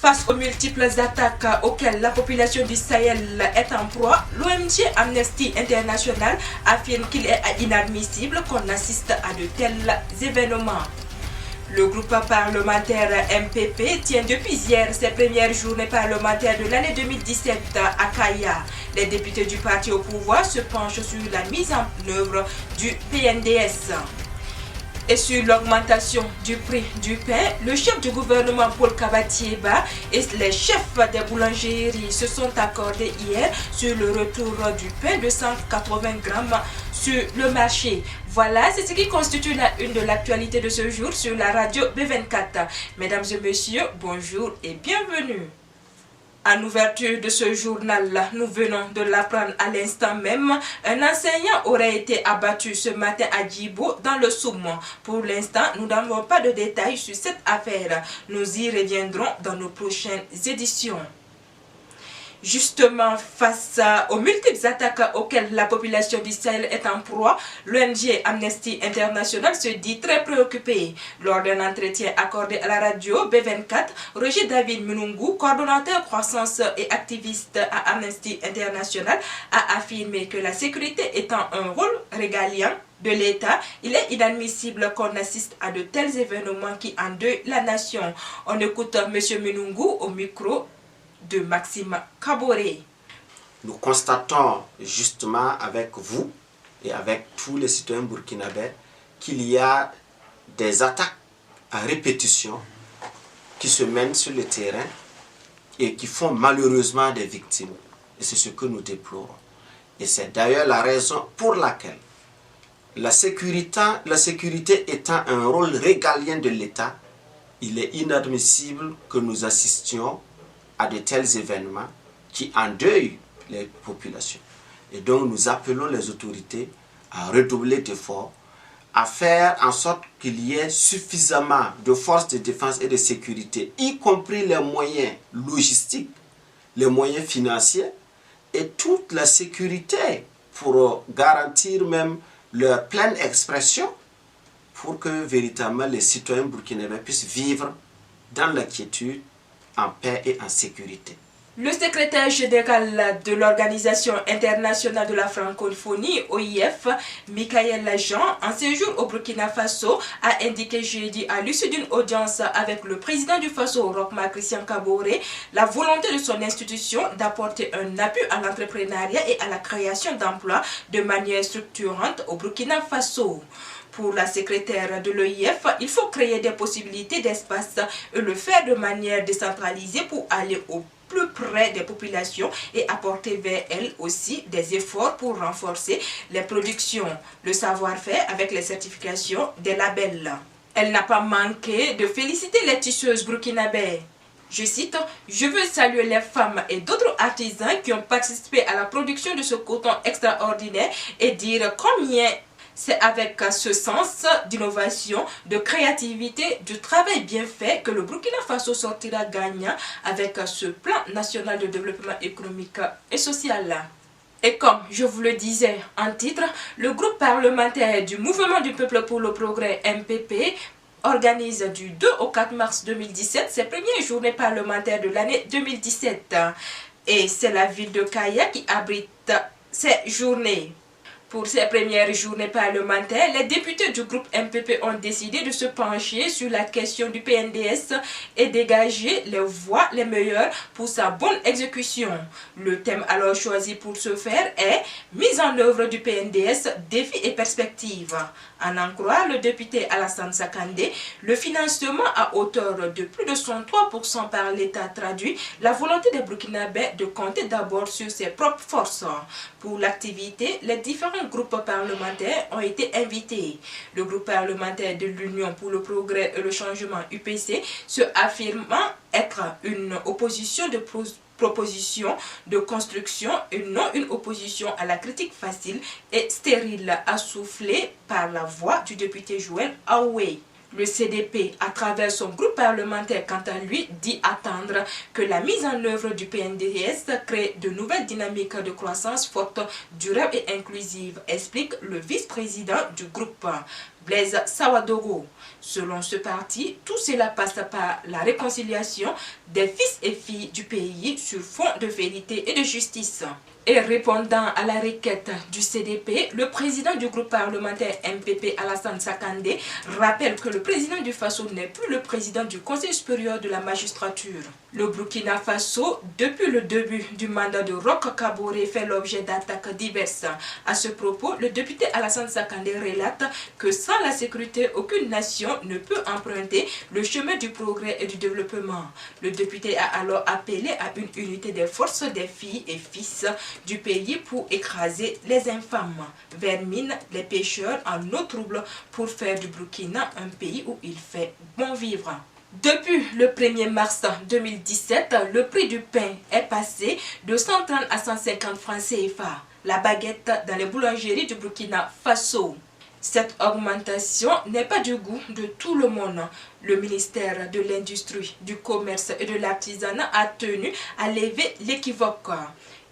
Face aux multiples attaques auxquelles la population du Sahel est en proie, l'ONG Amnesty International affirme qu'il est inadmissible qu'on assiste à de tels événements. Le groupe parlementaire MPP tient depuis hier ses premières journées parlementaires de l'année 2017 à Kaya. Les députés du parti au pouvoir se penchent sur la mise en œuvre du PNDS. Et sur l'augmentation du prix du pain, le chef du gouvernement Paul Kabatieba et les chefs des boulangeries se sont accordés hier sur le retour du pain de 180 grammes sur le marché. Voilà, c'est ce qui constitue la une de l'actualité de ce jour sur la radio B24. Mesdames et messieurs, bonjour et bienvenue. En ouverture de ce journal, nous venons de l'apprendre à l'instant même, un enseignant aurait été abattu ce matin à Djibo dans le Soum. Pour l'instant, nous n'avons pas de détails sur cette affaire. Nous y reviendrons dans nos prochaines éditions. Justement, face aux multiples attaques auxquelles la population du Sahel est en proie, l'ONG Amnesty International se dit très préoccupée. Lors d'un entretien accordé à la radio B24, Roger David Munungu, coordonnateur croissance et activiste à Amnesty International, a affirmé que la sécurité étant un rôle régalien de l'État, il est inadmissible qu'on assiste à de tels événements qui endeuillent la nation. On écoute M. Munungu au micro de Maxime Kaboré. Nous constatons justement avec vous et avec tous les citoyens burkinabés qu'il y a des attaques à répétition qui se mènent sur le terrain et qui font malheureusement des victimes. Et c'est ce que nous déplorons. Et c'est d'ailleurs la raison pour laquelle la sécurité étant un rôle régalien de l'État, il est inadmissible que nous assistions à de tels événements qui endeuillent les populations. Et donc nous appelons les autorités à redoubler d'efforts, à faire en sorte qu'il y ait suffisamment de forces de défense et de sécurité, y compris les moyens logistiques, les moyens financiers et toute la sécurité pour garantir même leur pleine expression pour que véritablement les citoyens burkinabés puissent vivre dans la quiétude, en paix et en sécurité. Le secrétaire général de l'Organisation internationale de la francophonie, OIF, Michael Jean, en séjour au Burkina Faso, a indiqué jeudi à l'issue d'une audience avec le président du Faso, Roch-Marc Christian Kaboré, la volonté de son institution d'apporter un appui à l'entrepreneuriat et à la création d'emplois de manière structurante au Burkina Faso. Pour la secrétaire de l'OIF, il faut créer des possibilités d'espace et le faire de manière décentralisée pour aller au plus près des populations et apporter vers elles aussi des efforts pour renforcer les productions, le savoir-faire avec les certifications des labels. Elle n'a pas manqué de féliciter les tisseuses burkinabées. Je cite, « Je veux saluer les femmes et d'autres artisans qui ont participé à la production de ce coton extraordinaire et dire combien c'est avec ce sens d'innovation, de créativité, du travail bien fait que le Burkina Faso sortira gagnant avec ce plan national de développement économique et social. » Et comme je vous le disais en titre, le groupe parlementaire du Mouvement du Peuple pour le Progrès MPP organise du 2 au 4 mars 2017 ses premières journées parlementaires de l'année 2017. Et c'est la ville de Kaya qui abrite ces journées. Pour ces premières journées parlementaires, les députés du groupe MPP ont décidé de se pencher sur la question du PNDS et dégager les voies les meilleures pour sa bonne exécution. Le thème alors choisi pour ce faire est « Mise en œuvre du PNDS, défis et perspectives ». En en croire le député Alassane Sakandé, le financement à hauteur de plus de 103% par l'État traduit la volonté des Burkinabés de compter d'abord sur ses propres forces. Pour l'activité, les différents groupes parlementaires ont été invités. Le groupe parlementaire de l'Union pour le progrès et le changement UPC se affirmant être une opposition de proposition de construction et non une opposition à la critique facile et stérile, assoufflée par la voix du député Joël Aoué. Le CDP, à travers son groupe parlementaire, quant à lui, dit attendre que la mise en œuvre du PNDS crée de nouvelles dynamiques de croissance forte, durable et inclusive, explique le vice-président du groupe. Blaise Sawadogo. Selon ce parti, tout cela passe par la réconciliation des fils et filles du pays sur fond de vérité et de justice. Et répondant à la requête du CDP, le président du groupe parlementaire MPP Alassane Sakandé rappelle que le président du Faso n'est plus le président du Conseil supérieur de la magistrature. Le Burkina Faso, depuis le début du mandat de Roch Kaboré, fait l'objet d'attaques diverses. À ce propos, le député Alassane Sakandé relate que sans la sécurité, aucune nation ne peut emprunter le chemin du progrès et du développement. Le député a alors appelé à une unité des forces des filles et fils du pays pour écraser les infâmes, vermine, les pêcheurs en eau trouble pour faire du Burkina un pays où il fait bon vivre. Depuis le 1er mars 2017, le prix du pain est passé de 130 à 150 francs CFA, la baguette dans les boulangeries du Burkina Faso. Cette augmentation n'est pas du goût de tout le monde. Le ministère de l'Industrie, du Commerce et de l'Artisanat a tenu à lever l'équivoque.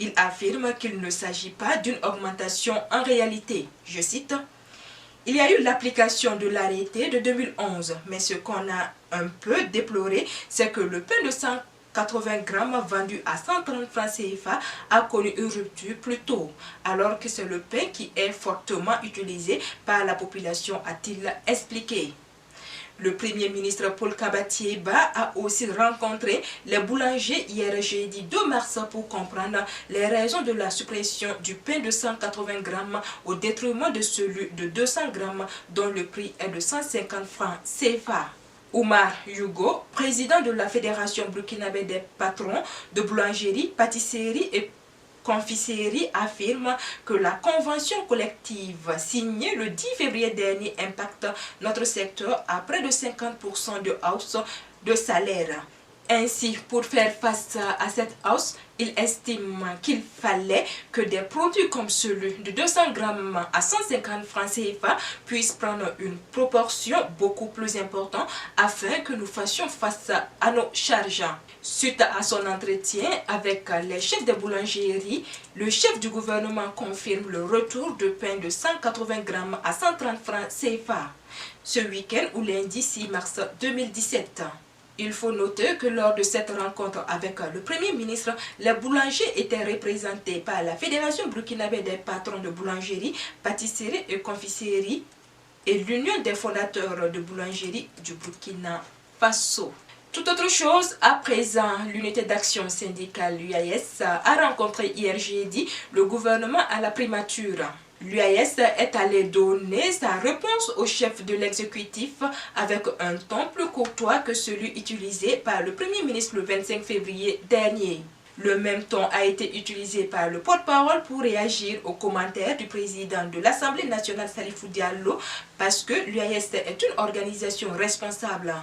Il affirme qu'il ne s'agit pas d'une augmentation en réalité. Je cite, « Il y a eu l'application de l'arrêté de 2011, mais ce qu'on a un peu déploré, c'est que le pain de 180 grammes vendu à 130 francs CFA a connu une rupture plus tôt, alors que c'est le pain qui est fortement utilisé par la population, a-t-il expliqué. » Le Premier ministre Paul Kabatieba a aussi rencontré les boulangers hier jeudi 2 mars pour comprendre les raisons de la suppression du pain de 180 grammes au détriment de celui de 200 grammes dont le prix est de 150 francs CFA. Oumar Yugo, président de la Fédération burkinabé des patrons de boulangerie, pâtisserie et confiserie, affirme que la convention collective signée le 10 février dernier impacte notre secteur à près de 50% de hausse de salaire. Ainsi, pour faire face à cette hausse, il estime qu'il fallait que des produits comme celui de 200 grammes à 150 francs CFA puissent prendre une proportion beaucoup plus importante afin que nous fassions face à nos charges. Suite à son entretien avec les chefs de boulangerie, le chef du gouvernement confirme le retour de pain de 180 grammes à 130 francs CFA ce week-end ou lundi 6 mars 2017. Il faut noter que lors de cette rencontre avec le Premier ministre, les boulangers étaient représentés par la Fédération burkinabé des patrons de boulangerie, pâtisserie et confiserie et l'Union des fondateurs de boulangerie du Burkina Faso. Tout autre chose, à présent, l'unité d'action syndicale, l'UAS, a rencontré hier jeudi le gouvernement à la primature. L'UAS est allé donner sa réponse au chef de l'exécutif avec un ton plus courtois que celui utilisé par le Premier ministre le 25 février dernier. Le même ton a été utilisé par le porte-parole pour réagir aux commentaires du président de l'Assemblée nationale Salifou Diallo parce que l'UAS est une organisation responsable.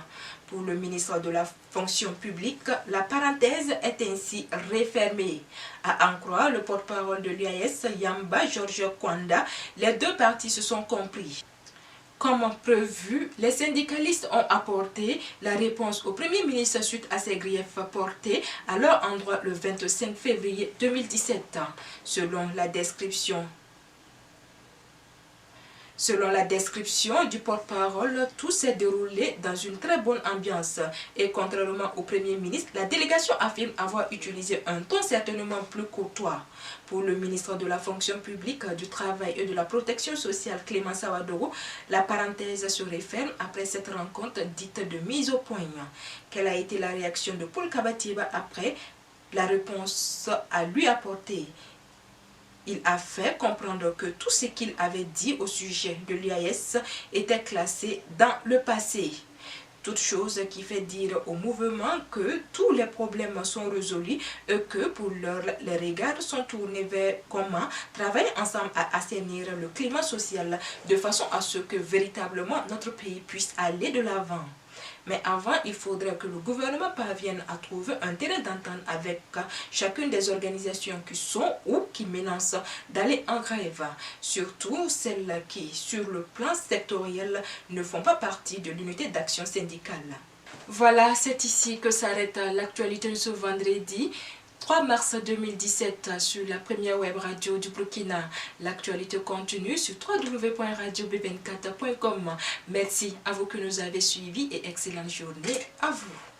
Pour le ministre de la fonction publique, la parenthèse est ainsi refermée. À en croire le porte-parole de l'UAS, Yamba Georges Kwanda, les deux parties se sont compris. Comme prévu, les syndicalistes ont apporté la réponse au Premier ministre suite à ses griefs portés à leur endroit le 25 février 2017. Selon la description du porte-parole, tout s'est déroulé dans une très bonne ambiance. Et contrairement au Premier ministre, la délégation affirme avoir utilisé un ton certainement plus courtois. Pour le ministre de la fonction publique, du travail et de la protection sociale, Clément Sawadogo, la parenthèse se referme après cette rencontre dite de mise au point. Quelle a été la réaction de Paul Kabatieba après la réponse à lui apportée? Il a fait comprendre que tout ce qu'il avait dit au sujet de l'UAS était classé dans le passé. Toute chose qui fait dire au mouvement que tous les problèmes sont résolus et que pour l'heure, les regards sont tournés vers comment travailler ensemble à assainir le climat social de façon à ce que véritablement notre pays puisse aller de l'avant. Mais avant, il faudrait que le gouvernement parvienne à trouver un terrain d'entente avec chacune des organisations qui sont ou qui menacent d'aller en grève. Surtout celles qui, sur le plan sectoriel, ne font pas partie de l'unité d'action syndicale. Voilà, c'est ici que s'arrête l'actualité de ce vendredi 3 mars 2017 sur la première web radio du Burkina. L'actualité continue sur www.radiobeben4.com. Merci à vous que nous avez suivis et excellente journée à vous.